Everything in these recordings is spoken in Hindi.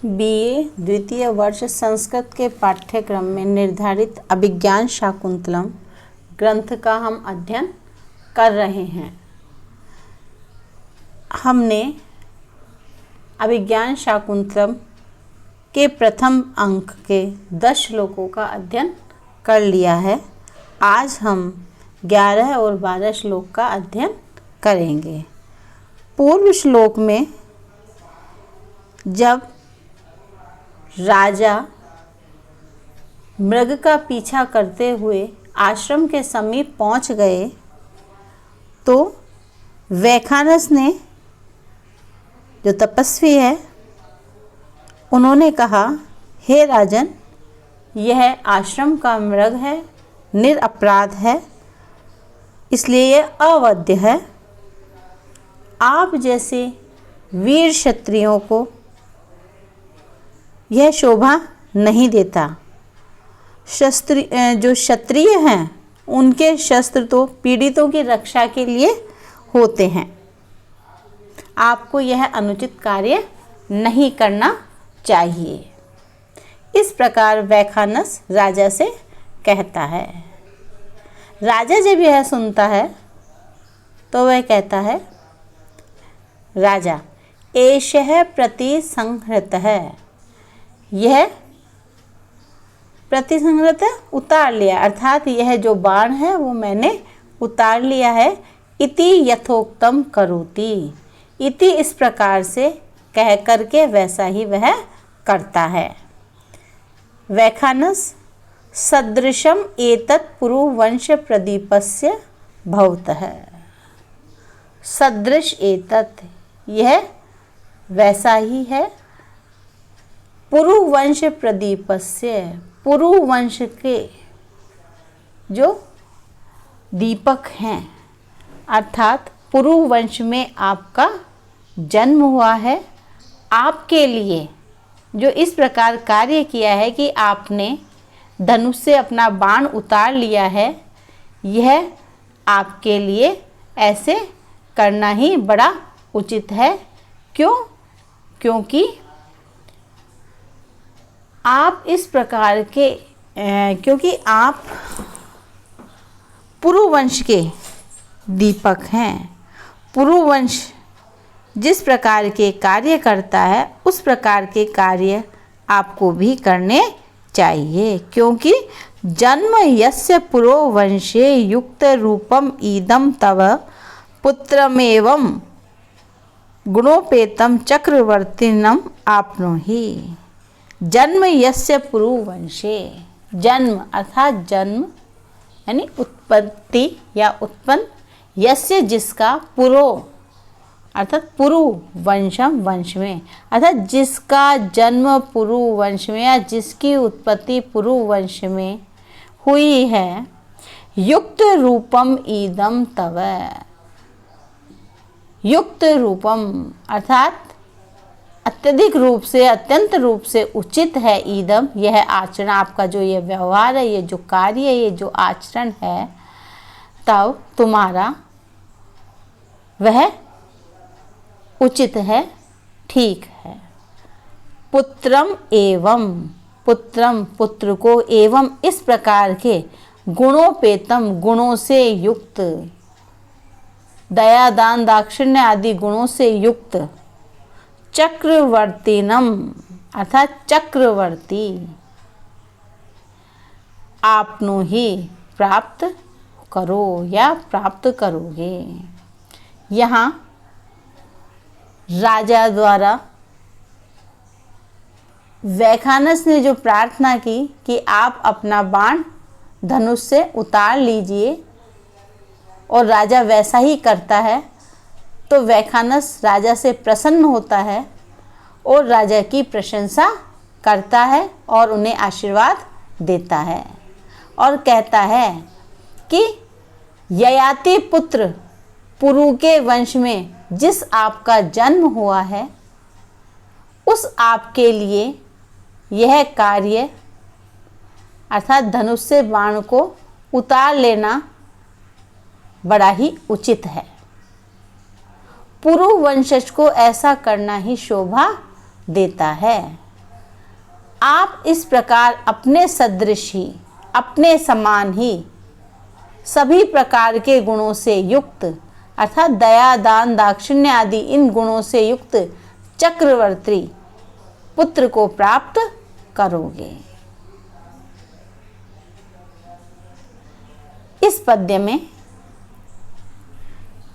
बीए द्वितीय वर्ष संस्कृत के पाठ्यक्रम में निर्धारित अभिज्ञान शाकुंतलम ग्रंथ का हम अध्ययन कर रहे हैं। हमने अभिज्ञान शाकुंतलम के प्रथम अंक के 10 श्लोकों का अध्ययन कर लिया है। आज हम 11 और 12 श्लोक का अध्ययन करेंगे। पूर्व श्लोक में जब राजा मृग का पीछा करते हुए आश्रम के समीप पहुंच गए तो वैखानस ने, जो तपस्वी है, उन्होंने कहा, हे राजन, यह आश्रम का मृग है, निरपराध है, इसलिए यह अवध्य है। आप जैसे वीर क्षत्रियों को यह शोभा नहीं देता। जो क्षत्रिय हैं उनके शस्त्र तो पीड़ितों की रक्षा के लिए होते हैं। आपको यह अनुचित कार्य नहीं करना चाहिए। इस प्रकार वैखानस राजा से कहता है। राजा जब यह सुनता है तो वह कहता है, राजा एषः प्रतिसंहृतः, यह प्रतिसंहृत उतार लिया, अर्थात यह जो बाण है वो मैंने उतार लिया है। इति यथोक्तम करोति, इति इस प्रकार से कह करके वैसा ही वह करता है। वैखानस सदृशम एतत् पुरुवंश प्रदीपस्य भवतः, सदृश एतत्, यह वैसा ही है। पुरुवंश प्रदीपस्य, पुरुवंश के जो दीपक हैं, अर्थात पुरुवंश में आपका जन्म हुआ है, आपके लिए जो इस प्रकार कार्य किया है कि आपने धनुष से अपना बाण उतार लिया है, यह आपके लिए ऐसे करना ही बड़ा उचित है। क्यों? क्योंकि आप इस प्रकार के क्योंकि आप पुरुवंश के दीपक हैं। पुरुवंश जिस प्रकार के कार्य करता है उस प्रकार के कार्य आपको भी करने चाहिए। क्योंकि जन्म यस्य पुरोवंशे युक्त रूपम ईदम तव पुत्रमेवं गुणोपेतम चक्रवर्तिनम आपनोहि। जन्म यस्य पुरुवंशे, जन्म अर्थात जन्म यानी उत्पत्ति या उत्पन्न, यस्य जिसका, पुरो अर्थात पुरु वंशम वंश में, अर्थात जिसका जन्म पुरु वंश में या जिसकी उत्पत्ति पुरु वंश में हुई है। युक्त रूपम ईदम तव, युक्त रूपम अर्थात अत्यधिक रूप से, अत्यंत रूप से उचित है ईदम, यह आचरण, आपका जो ये व्यवहार है, ये जो कार्य है, ये जो आचरण है, तब तुम्हारा वह उचित है, ठीक है। पुत्रम एवं, पुत्रम पुत्र को, एवं इस प्रकार के, गुणोपेतम गुणों से युक्त, दया दान दाक्षिण्य आदि गुणों से युक्त, चक्रवर्तीनम अर्थात चक्रवर्ती, आपनो ही प्राप्त करो या प्राप्त करोगे। यहाँ राजा द्वारा वैखानस ने जो प्रार्थना की कि आप अपना बाण धनुष से उतार लीजिए, और राजा वैसा ही करता है, तो वैखानस राजा से प्रसन्न होता है और राजा की प्रशंसा करता है और उन्हें आशीर्वाद देता है और कहता है कि ययाति पुत्र पुरु के वंश में जिस आपका जन्म हुआ है, उस आपके लिए यह कार्य अर्थात धनुष से बाण को उतार लेना बड़ा ही उचित है। पुरु वंशज को ऐसा करना ही शोभा देता है। आप इस प्रकार अपने सदृश ही, अपने समान ही सभी प्रकार के गुणों से युक्त अर्थात दया, दान, दाक्षिण्य आदि इन गुणों से युक्त चक्रवर्ती पुत्र को प्राप्त करोगे। इस पद्य में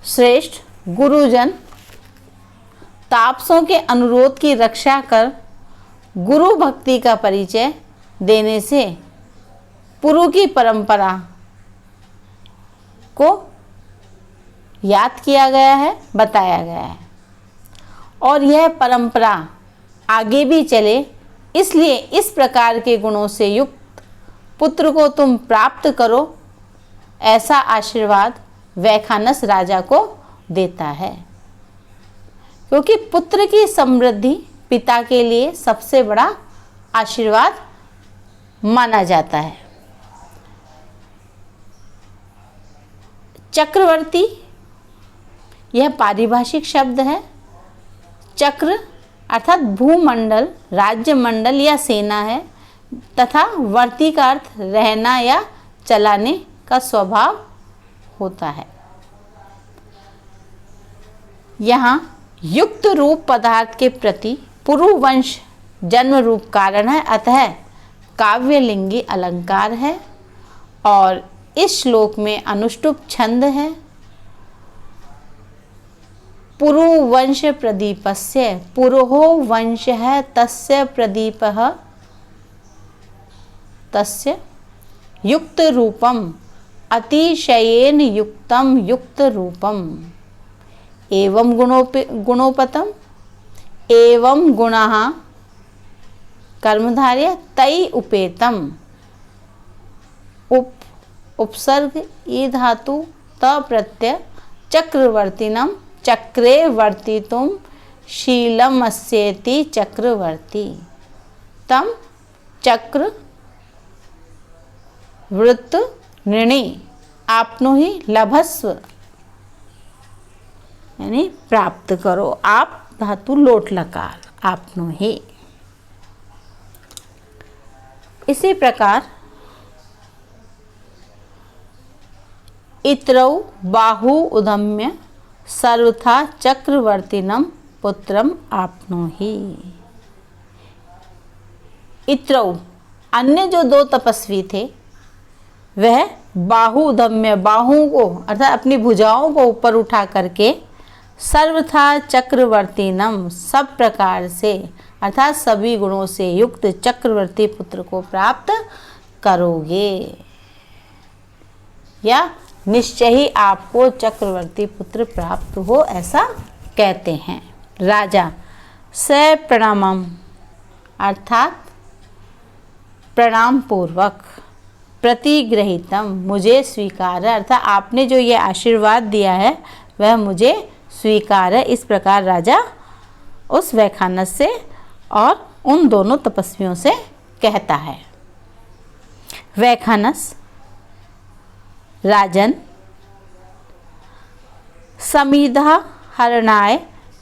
श्रेष्ठ गुरुजन तापसों के अनुरोध की रक्षा कर गुरु भक्ति का परिचय देने से पुरु की परंपरा को याद किया गया है, बताया गया है और यह परंपरा आगे भी चले, इसलिए इस प्रकार के गुणों से युक्त पुत्र को तुम प्राप्त करो, ऐसा आशीर्वाद वैखानस राजा को देता है। क्योंकि पुत्र की समृद्धि पिता के लिए सबसे बड़ा आशीर्वाद माना जाता है। चक्रवर्ती यह पारिभाषिक शब्द है। चक्र अर्थात भूमंडल, राज्य मंडल या सेना है तथा वर्ती का अर्थ रहना या चलाने का स्वभाव होता है। यहाँ युक्त रूप पदार्थ के प्रति पुरुवंश जन्म रूप कारण है, अतः काव्यलिंगी अलंकार है और इस श्लोक में अनुष्टुप छंद है। पुरुवंश प्रदीपस्य, पुरोहो वंश है तस्य प्रदीपः तस्य युक्त रूपम अतिशयेन युक्तम युक्त रूपम एवं गुणोपतम एवं गुणः कर्मधारय तै उपेतम उपसर्ग ई धातु त प्रत्यय चक्रवर्तिनम चक्रे वर्तितुम शीलमस्येति चक्रवर्ती तम चक्र वृत्त नृणी आपनुहि लभस्व यानी प्राप्त करो। आप धातु लोट लकार आपनुहि। इसी प्रकार इत्रौ बाहु उदम्य सर्वथा चक्रवर्तिनम पुत्रम आपनोहि। इत्रौ अन्य जो दो तपस्वी थे वह बाहु उदम्य बाहुओं को अर्थात अपनी भुजाओं को ऊपर उठा करके सर्वथा चक्रवर्तिनम सब प्रकार से अर्थात सभी गुणों से युक्त चक्रवर्ती पुत्र को प्राप्त करोगे या निश्चय ही आपको चक्रवर्ती पुत्र प्राप्त हो, ऐसा कहते हैं। राजा स प्रणामम अर्थात प्रणाम पूर्वक प्रतिगृहीतम मुझे स्वीकार है अर्थात आपने जो ये आशीर्वाद दिया है वह मुझे स्वीकार है। इस प्रकार राजा उस वैखानस से और उन दोनों तपस्वियों से कहता है। वैखानस राजन समीधा हरणाय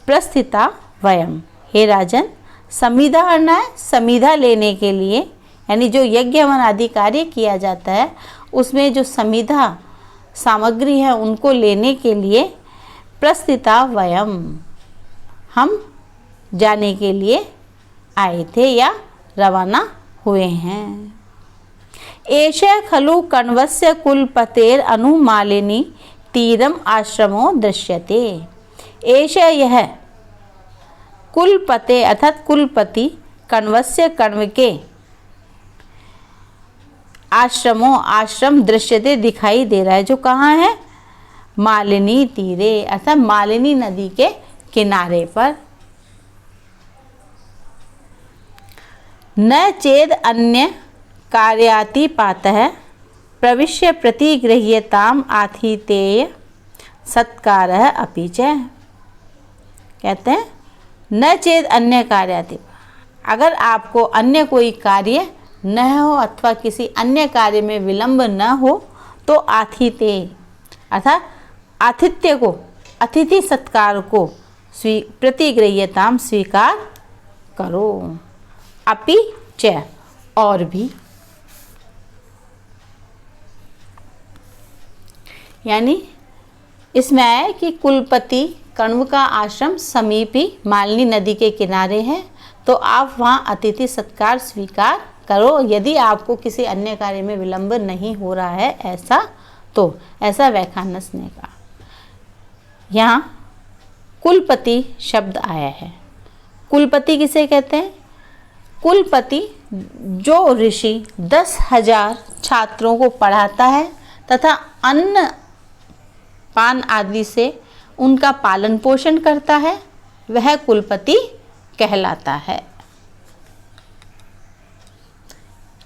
प्रस्थिता वयम, हे राजन समीधा हरणाय समीधा लेने के लिए यानी जो यज्ञ हवन आदि कार्य किया जाता है उसमें जो समीधा सामग्री है उनको लेने के लिए प्रस्थिता वयम हम जाने के लिए आए थे या रवाना हुए हैं। एष खलु कण्वस्य कुलपतेर अनुमालिनी तीरम आश्रमो दृश्यते। एष यह कुलपते अर्थात कुलपति कण्वस्य कण्व के आश्रमो आश्रम दृश्यते दिखाई दे रहा है जो कहाँ है, मालिनी तीरे अर्थात मालिनी नदी के किनारे पर। न चेद अन्य कार्यातिपातः प्रविश्य प्रतिगृह्यताम आतिथेय सत्कारः अपि च। कहते हैं न चेद अन्य कार्यातिपा, अगर आपको अन्य कोई कार्य न हो अथवा किसी अन्य कार्य में विलंब न हो तो आतिथेय अर्थात आतिथ्य को अतिथि सत्कार को प्रतिगृह्यताम स्वीकार करो। अपि च और भी, यानी इसमें आया कि कुलपति कण्व का आश्रम समीप ही मालिनी नदी के किनारे है, तो आप वहाँ अतिथि सत्कार स्वीकार करो यदि आपको किसी अन्य कार्य में विलंब नहीं हो रहा है ऐसा वैखानस ने कहा। यहाँ कुलपति शब्द आया है। कुलपति किसे कहते हैं? कुलपति जो ऋषि 10,000 छात्रों को पढ़ाता है तथा अन्न पान आदि से उनका पालन पोषण करता है, वह कुलपति कहलाता है।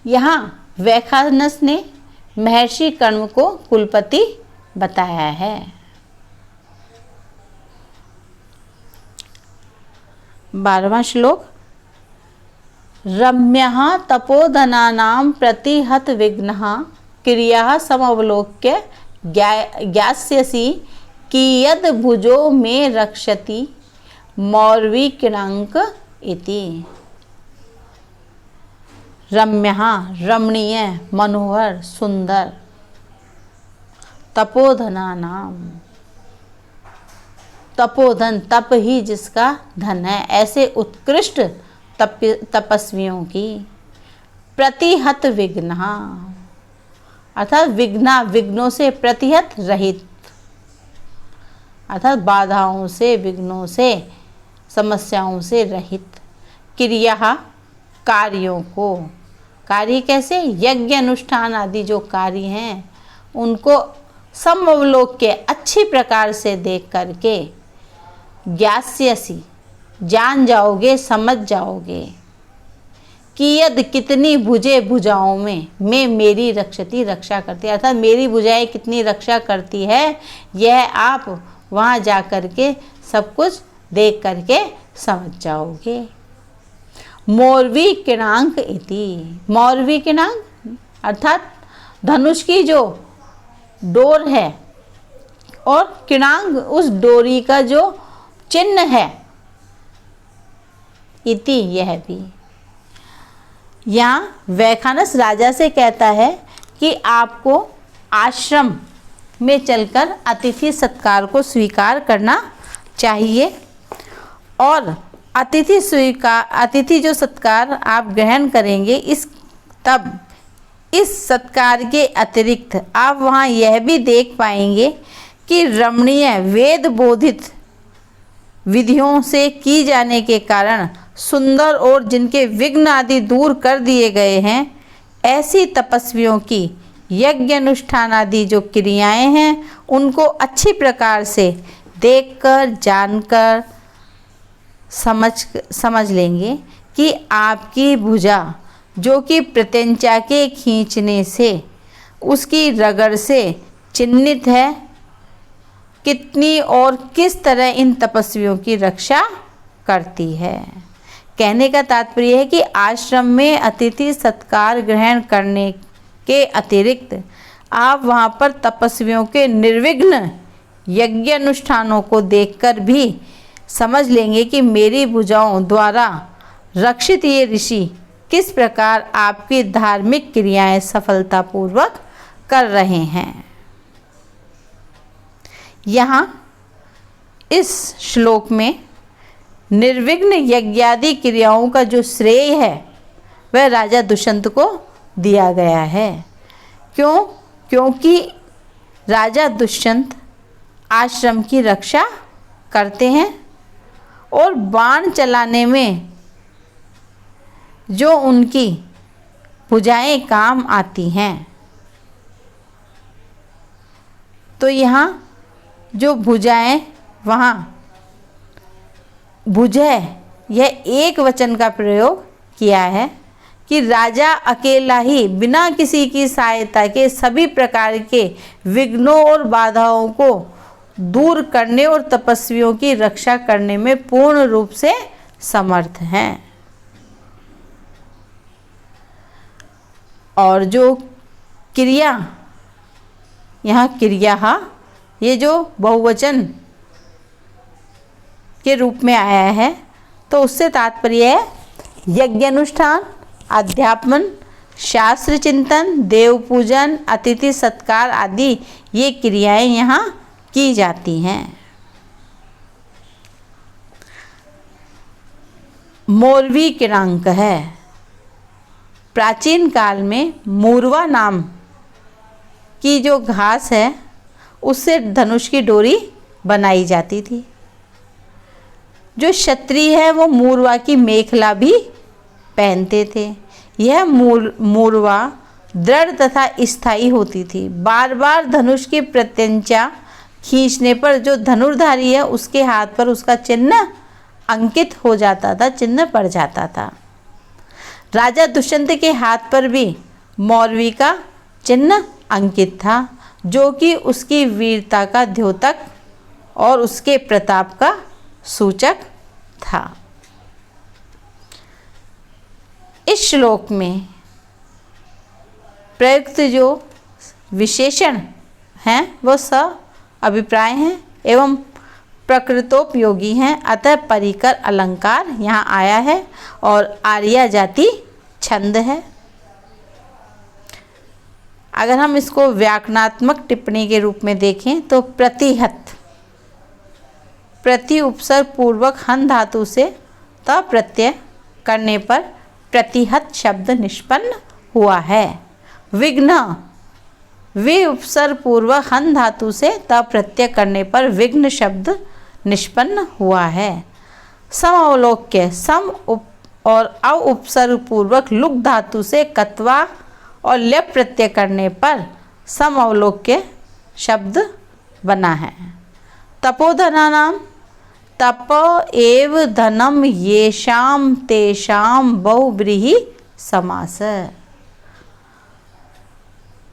यहाँ वैखानस ने महर्षि कण्व को कुलपति बताया है। 12वां श्लोक, रम्यः तपोधनानां प्रतिहत विघ्नः क्रियाः समवलोक्य ज्ञास्यसि कियद् भुजो मे रक्षति मौर्वी किणांक इति। रम्यः रमणीय, मनोहर, सुंदर, तपोधनानां तपोधन तप ही जिसका धन है, ऐसे उत्कृष्ट तपस्वियों की, प्रतिहत विघ्नः अर्थात विघ्नों से, प्रतिहत रहित अर्थात बाधाओं से, विघ्नों से, समस्याओं से रहित, क्रिया कार्यों को, कार्य कैसे? यज्ञ अनुष्ठान आदि जो कार्य हैं उनको समअवलोक्य अच्छी प्रकार से देख करके ज्ञास्यसि जान जाओगे, समझ जाओगे, कियद कितनी भुजे भुजाओं में मेरी रक्षति रक्षा करती है, अर्थात मेरी भुजाएं कितनी रक्षा करती है, यह आप वहाँ जा कर के सब कुछ देख करके समझ जाओगे। मौर्वी किणांक इति, मौर्वी किणांक अर्थात धनुष की जो डोर है और किणांग उस डोरी का जो चिन्ह है, इति यह भी। यहाँ वैखानस राजा से कहता है कि आपको आश्रम में चलकर अतिथि सत्कार को स्वीकार करना चाहिए और अतिथि जो सत्कार आप ग्रहण करेंगे इस सत्कार के अतिरिक्त आप वहाँ यह भी देख पाएंगे कि रमणीय वेद बोधित विधियों से की जाने के कारण सुंदर और जिनके विघ्न आदि दूर कर दिए गए हैं, ऐसी तपस्वियों की यज्ञ अनुष्ठान आदि जो क्रियाएं हैं उनको अच्छी प्रकार से देखकर जानकर समझ लेंगे कि आपकी भुजा जो कि प्रत्यंचा के खींचने से, उसकी रगड़ से चिन्हित है, कितनी और किस तरह इन तपस्वियों की रक्षा करती है। कहने का तात्पर्य है कि आश्रम में अतिथि सत्कार ग्रहण करने के अतिरिक्त आप वहाँ पर तपस्वियों के निर्विघ्न यज्ञ अनुष्ठानों को देखकर भी समझ लेंगे कि मेरी भुजाओं द्वारा रक्षित ये ऋषि किस प्रकार आपकी धार्मिक क्रियाएं सफलतापूर्वक कर रहे हैं। यहाँ इस श्लोक में निर्विघ्न यज्ञादि क्रियाओं का जो श्रेय है वह राजा दुष्यंत को दिया गया है। क्यों? क्योंकि राजा दुष्यंत आश्रम की रक्षा करते हैं और बाण चलाने में जो उनकी भुजाएं काम आती हैं। तो यहाँ जो भुजाएं, वहाँ भुजय यह एक वचन का प्रयोग किया है कि राजा अकेला ही बिना किसी की सहायता के सभी प्रकार के विघ्नों और बाधाओं को दूर करने और तपस्वियों की रक्षा करने में पूर्ण रूप से समर्थ हैं। और जो क्रिया, यहाँ क्रिया ये जो बहुवचन के रूप में आया है तो उससे तात्पर्य है यज्ञ अनुष्ठान अध्यापन, शास्त्र चिंतन, देव पूजन, अतिथि सत्कार आदि ये क्रियाएं यहाँ की जाती हैं। मोरवी किणांक है। प्राचीन काल में मूरवा नाम की जो घास है उससे धनुष की डोरी बनाई जाती थी। जो क्षत्रिय है वो मूरवा की मेखला भी पहनते थे। यह मूरवा दृढ़ तथा स्थायी होती थी। बार बार धनुष की प्रत्यंचा खींचने पर जो धनुर्धारी है उसके हाथ पर उसका चिन्ह अंकित हो जाता था, चिन्ह पड़ जाता था। राजा दुष्यंत के हाथ पर भी मौरवी का चिन्ह अंकित था, जो कि उसकी वीरता का द्योतक और उसके प्रताप का सूचक था। इस श्लोक में प्रयुक्त जो विशेषण हैं वो अभिप्राय हैं एवं प्रकृतोपयोगी हैं, अतः परिकर अलंकार यहाँ आया है और आर्या जाति छंद है। अगर हम इसको व्याकरणात्मक टिप्पणी के रूप में देखें तो प्रतिहत, प्रति उपसर्ग पूर्वक हन धातु से त प्रत्यय करने पर प्रतिहत शब्द निष्पन्न हुआ है। विघ्न, वे उपसर्ग पूर्वक हन धातु से त प्रत्यय करने पर विघ्न शब्द निष्पन्न हुआ है। समअवलोक्य, सम और अव उपसर्ग पूर्वक लुक धातु से कत्वा और ल्यप प्रत्यय करने पर समअवलोक्य शब्द बना है। तपोधनानाम, तप एव धनम येषाम तेषाम बहुव्रीहि समास।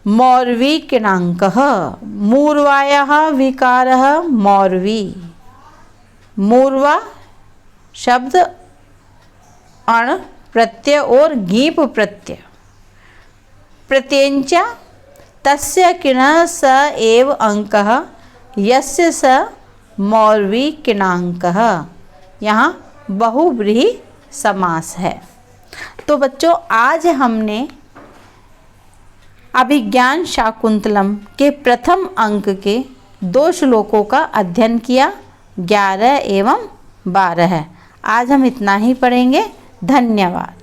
मौरवी किणांकः, मूर्वायाः विकारः मौरवी। मूर्वा शब्द अण प्रत्यय और गीप प्रत्यय। प्रत्यंचा तस्य किणः स एव अंकः यस्य स मौरवी किणांकः। यहाँ बहुव्रीहि समास है। तो बच्चों, आज हमने अभिज्ञान शाकुंतलम के प्रथम अंक के 2 श्लोकों का अध्ययन किया, 11 एवं 12। आज हम इतना ही पढ़ेंगे। धन्यवाद।